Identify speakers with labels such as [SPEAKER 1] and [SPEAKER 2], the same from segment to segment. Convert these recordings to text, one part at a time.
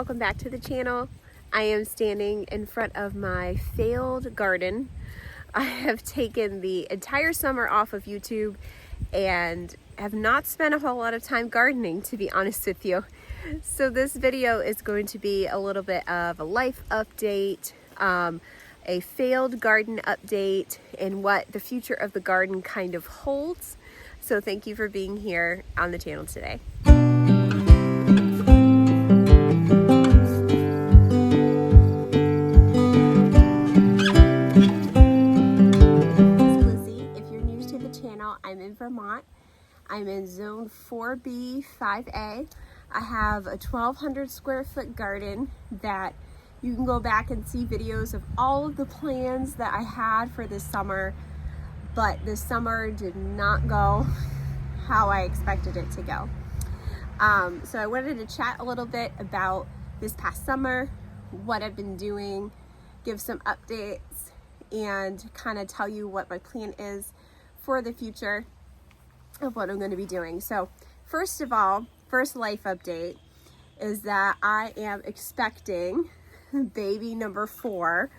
[SPEAKER 1] welcome back to the channel. I am standing in front of my failed garden. I have taken the entire summer off of YouTube and have not spent a whole lot of time gardening, to be honest with you. So this video is going to be a little bit of a life update, a failed garden update, and what the future of the garden kind of holds. So thank you for being here on the channel today. I'm in Vermont. I'm in zone 4B 5A. I have a 1,200 square foot garden that you can go back and see videos of all of the plans that I had for this summer, but this summer did not go how I expected it to go. So I wanted to chat a little bit about this past summer, what I've been doing, give some updates, and kind of tell you what my plan is for the future of what I'm going to be doing. So first of all, first life update is that I am expecting baby number 4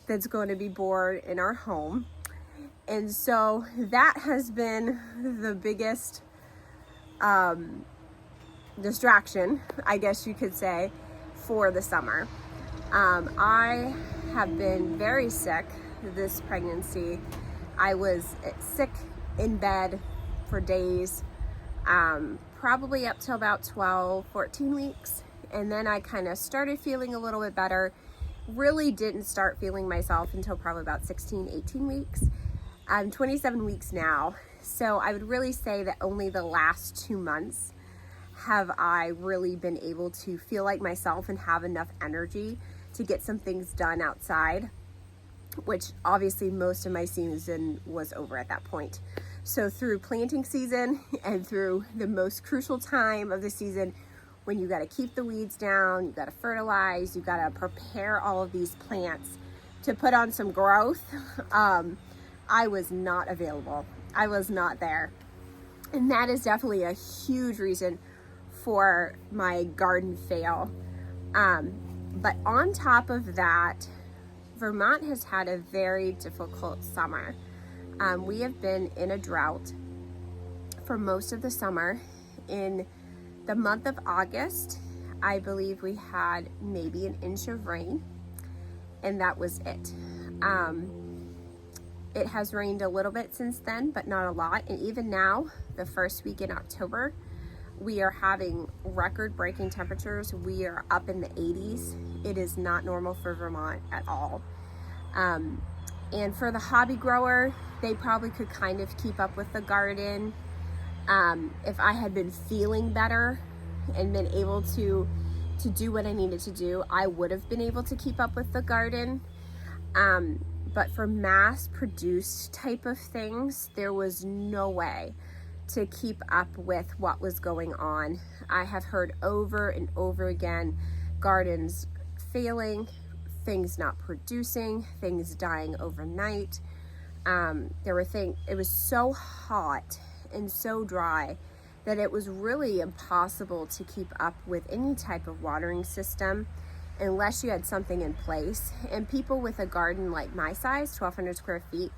[SPEAKER 1] that's going to be born in our home. And so that has been the biggest distraction, I guess you could say, for the summer. I have been very sick this pregnancy. I was sick in bed for days, probably up till about 12, 14 weeks. And then I kind of started feeling a little bit better. Really didn't start feeling myself until probably about 16, 18 weeks. I'm 27 weeks now. So I would really say that only the last 2 months have I really been able to feel like myself and have enough energy to get some things done outside, which obviously most of my season was over at that point. So through planting season and through the most crucial time of the season, when you got to keep the weeds down, you got to fertilize, you got to prepare all of these plants to put on some growth, I was not available. I was not there. And that is definitely a huge reason for my garden fail. But on top of that, Vermont has had a very difficult summer. We have been in a drought for most of the summer. In the month of August, I believe we had maybe an inch of rain, and that was it. It has rained a little bit since then, but not a lot. And even now, the first week in October, we are having record-breaking temperatures. We are up in the 80s. It is not normal for Vermont at all. And for the hobby grower, they probably could kind of keep up with the garden. If I had been feeling better and been able to do what I needed to do, I would have been able to keep up with the garden. But for mass-produced type of things, there was no way to keep up with what was going on. I have heard over and over again, gardens failing, things not producing, things dying overnight. It was so hot and so dry that it was really impossible to keep up with any type of watering system unless you had something in place. And people with a garden like my size, 1,200 square feet,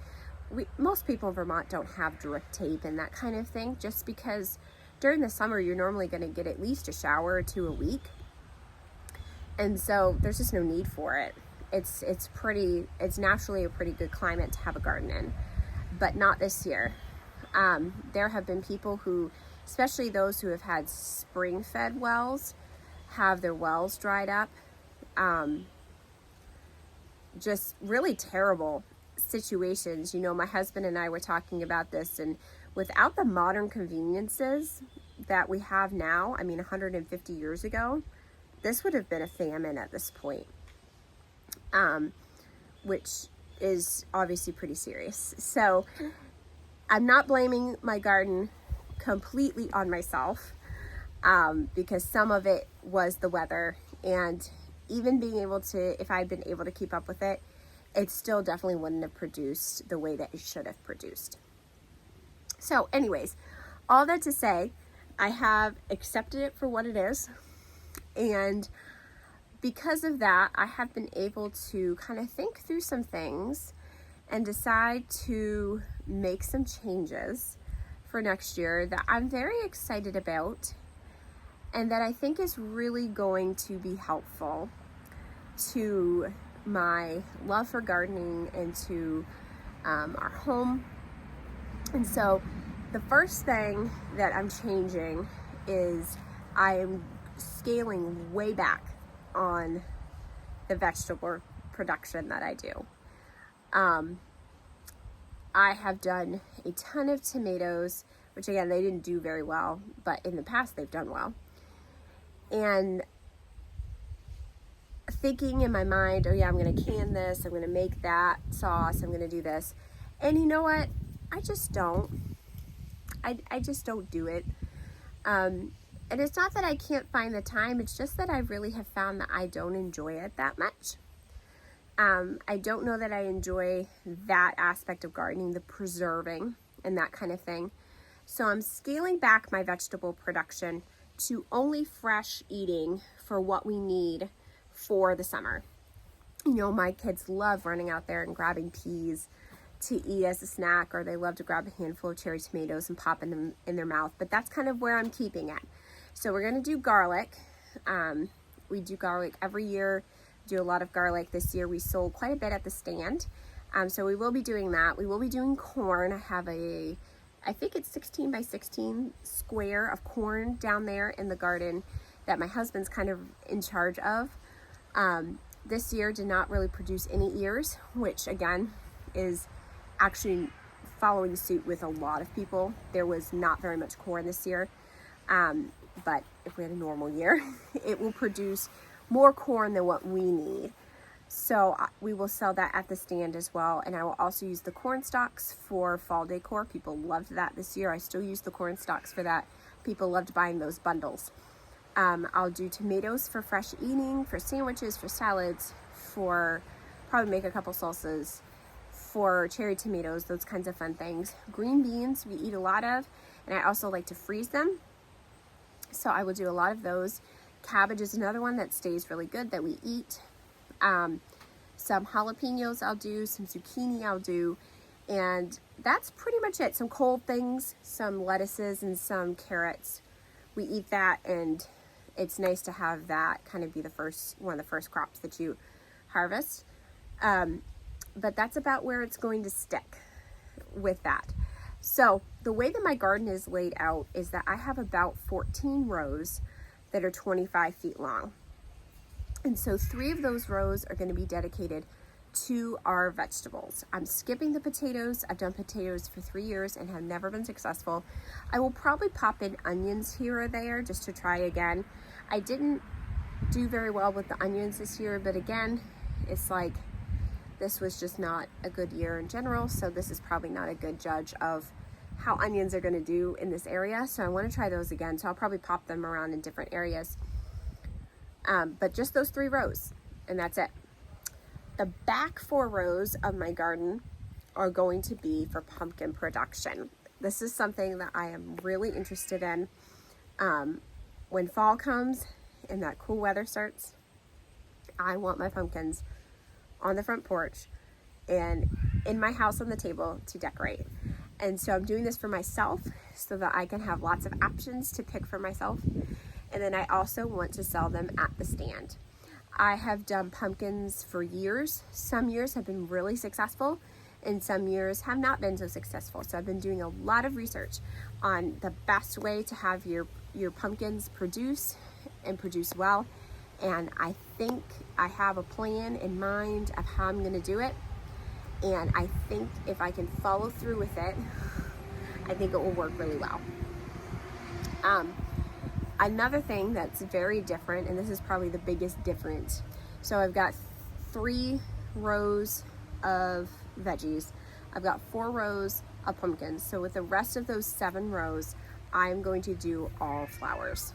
[SPEAKER 1] most people in Vermont don't have drip tape and that kind of thing, just because during the summer you're normally going to get at least a shower or two a week. And so there's just no need for it. It's naturally a pretty good climate to have a garden in, but not this year. There have been people who, especially those who have had spring-fed wells, have their wells dried up. Just really terrible situations. You know, my husband and I were talking about this, and without the modern conveniences that we have now, I mean, 150 years ago, this would have been a famine at this point, which is obviously pretty serious. So I'm not blaming my garden completely on myself, because some of it was the weather, and even being able to, if I'd been able to keep up with it, it still definitely wouldn't have produced the way that it should have produced. So anyways, all that to say, I have accepted it for what it is, and because of that, I have been able to kind of think through some things and decide to make some changes for next year that I'm very excited about and that I think is really going to be helpful to my love for gardening and to our home. And so the first thing that I'm changing is I am scaling way back on the vegetable production that I do. I have done a ton of tomatoes, which again, they didn't do very well, but in the past they've done well. And thinking in my mind, oh yeah, I'm gonna can this, I'm gonna make that sauce, I'm gonna do this. And you know what? I just don't. I just don't do it. And it's not that I can't find the time, it's just that I really have found that I don't enjoy it that much. I don't know that I enjoy that aspect of gardening, the preserving and that kind of thing. So I'm scaling back my vegetable production to only fresh eating for what we need for the summer. You know, my kids love running out there and grabbing peas to eat as a snack, or they love to grab a handful of cherry tomatoes and pop them in their mouth, but that's kind of where I'm keeping it. So we're going to do garlic. We do garlic every year, do a lot of garlic. This year we sold quite a bit at the stand. So we will be doing that. We will be doing corn. I have I think it's 16 by 16 square of corn down there in the garden that my husband's kind of in charge of. This year did not really produce any ears, which again is actually following suit with a lot of people. There was not very much corn this year, but if we had a normal year, it will produce more corn than what we need. So we will sell that at the stand as well. And I will also use the corn stalks for fall decor. People loved that this year. I still use the corn stalks for that. People loved buying those bundles. I'll do tomatoes for fresh eating, for sandwiches, for salads, for probably make a couple salsas, for cherry tomatoes, those kinds of fun things. Green beans we eat a lot of, and I also like to freeze them. So I will do a lot of those. Cabbage is another one that stays really good that we eat. Some jalapenos I'll do, some zucchini I'll do, and that's pretty much it. Some cold things, some lettuces and some carrots. We eat that, and it's nice to have that kind of be one of the first crops that you harvest. But that's about where it's going to stick with that. So the way that my garden is laid out is that I have about 14 rows that are 25 feet long. And so 3 of those rows are going to be dedicated to our vegetables. I'm skipping the potatoes. I've done potatoes for 3 years and have never been successful. I will probably pop in onions here or there just to try again. I didn't do very well with the onions this year, but again, it's like this was just not a good year in general, so this is probably not a good judge of how onions are going to do in this area. So I want to try those again, so I'll probably pop them around in different areas. But just those 3 rows, and that's it. The back 4 rows of my garden are going to be for pumpkin production. This is something that I am really interested in. When fall comes and that cool weather starts, I want my pumpkins on the front porch and in my house on the table to decorate. And so I'm doing this for myself so that I can have lots of options to pick for myself. And then I also want to sell them at the stand. I have done pumpkins for years. Some years have been really successful and some years have not been so successful. So I've been doing a lot of research on the best way to have your pumpkins produce and produce well. And I think I have a plan in mind of how I'm going to do it. And I think if I can follow through with it, I think it will work really well. Another thing that's very different, and this is probably the biggest difference. So I've got 3 rows of veggies. I've got 4 rows of pumpkins. So with the rest of those 7 rows, I'm going to do all flowers.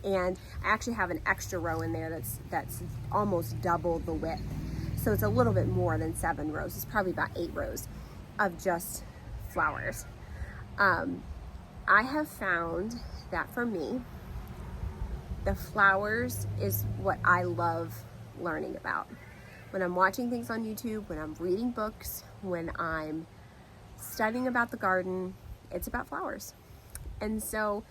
[SPEAKER 1] And I actually have an extra row in there that's almost double the width. So it's a little bit more than 7 rows. It's probably about 8 rows of just flowers. I have found that for me, the flowers is what I love learning about. When I'm watching things on YouTube, when I'm reading books, when I'm studying about the garden, it's about flowers. And so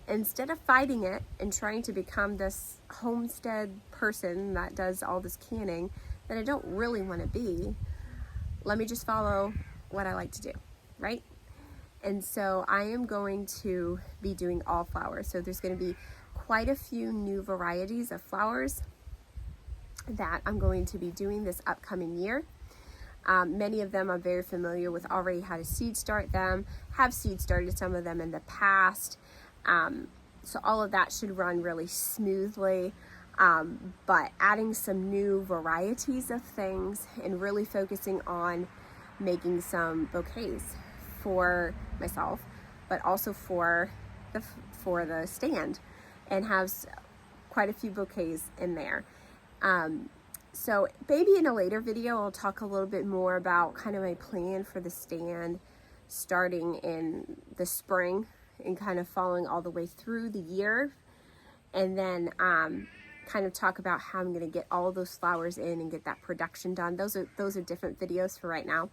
[SPEAKER 1] instead of fighting it and trying to become this homestead person that does all this canning that I don't really want to be, let me just follow what I like to do, right? And so I am going to be doing all flowers. So there's going to be quite a few new varieties of flowers that I'm going to be doing this upcoming year. Many of them I'm very familiar with, already how to seed start them, have seed started some of them in the past. So all of that should run really smoothly. But adding some new varieties of things and really focusing on making some bouquets for myself, but also for the stand, and have quite a few bouquets in there. So maybe in a later video I'll talk a little bit more about kind of my plan for the stand starting in the spring and kind of following all the way through the year, and then kind of talk about how I'm going to get all those flowers in and get that production done. Those are different videos for right now,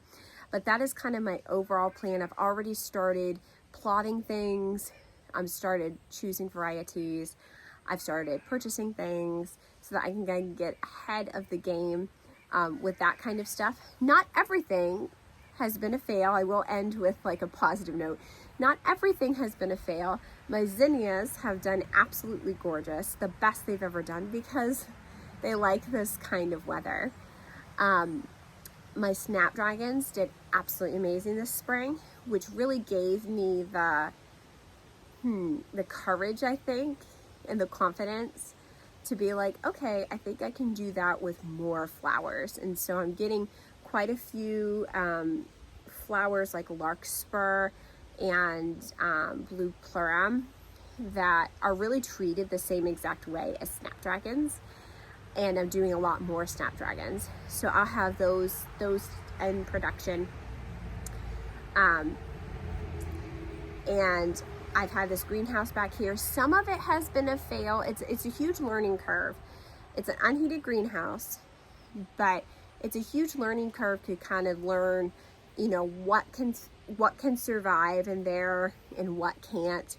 [SPEAKER 1] but that is kind of my overall plan. I've already started plotting things. I've started choosing varieties. I've started purchasing things so that I can kind of get ahead of the game with that kind of stuff. Not everything has been a fail. I will end with like a positive note. Not everything has been a fail. My zinnias have done absolutely gorgeous, the best they've ever done, because they like this kind of weather. My snapdragons did absolutely amazing this spring, which really gave me the courage, I think, and the confidence to be like, okay, I think I can do that with more flowers. And so I'm getting quite a few flowers like larkspur and blue pleurum that are really treated the same exact way as snapdragons, and I'm doing a lot more snapdragons, so I'll have those in production. And I've had this greenhouse back here. Some of it has been a fail. It's a huge learning curve. It's an unheated greenhouse, but it's a huge learning curve to kind of learn, you know, what can survive in there and what can't,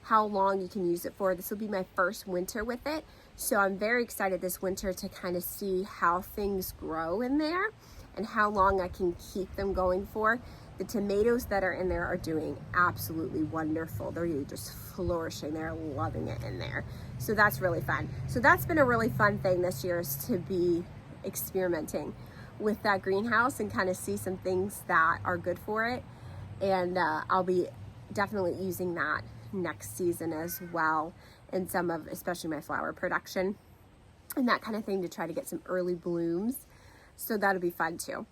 [SPEAKER 1] how long you can use it for. This will be my first winter with it, so I'm very excited this winter to kind of see how things grow in there and how long I can keep them going for. The tomatoes that are in there are doing absolutely wonderful. They're just flourishing. They're loving it in there. So that's really fun. So that's been a really fun thing this year, is to be experimenting with that greenhouse and kind of see some things that are good for it. And I'll be definitely using that next season as well, in some of, especially my flower production and that kind of thing, to try to get some early blooms. So that'll be fun too.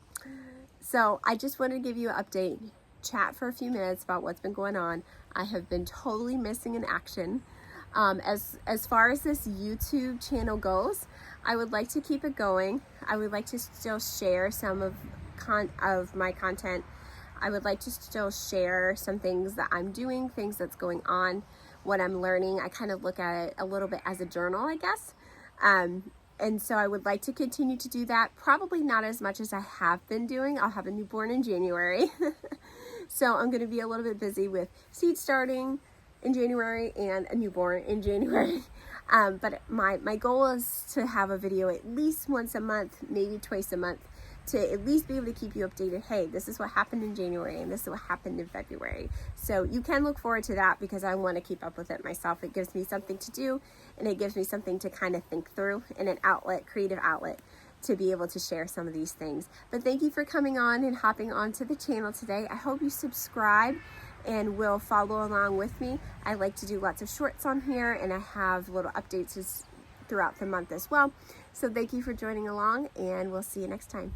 [SPEAKER 1] So I just wanted to give you an update, chat for a few minutes about what's been going on. I have been totally missing in action. As far as this YouTube channel goes, I would like to keep it going. I would like to still share some of my content. I would like to still share some things that I'm doing, things that's going on, what I'm learning. I kind of look at it a little bit as a journal, I guess. And so I would like to continue to do that. Probably not as much as I have been doing. I'll have a newborn in January. So I'm going to be a little bit busy with seed starting in January and a newborn in January. But my goal is to have a video at least once a month, maybe twice a month, to at least be able to keep you updated. Hey, this is what happened in January and this is what happened in February. So you can look forward to that, because I want to keep up with it myself. It gives me something to do, and it gives me something to kind of think through, and an outlet, creative outlet, to be able to share some of these things. But thank you for coming on and hopping onto the channel today. I hope you subscribe and will follow along with me. I like to do lots of shorts on here, and I have little updates throughout the month as well. So thank you for joining along, and we'll see you next time.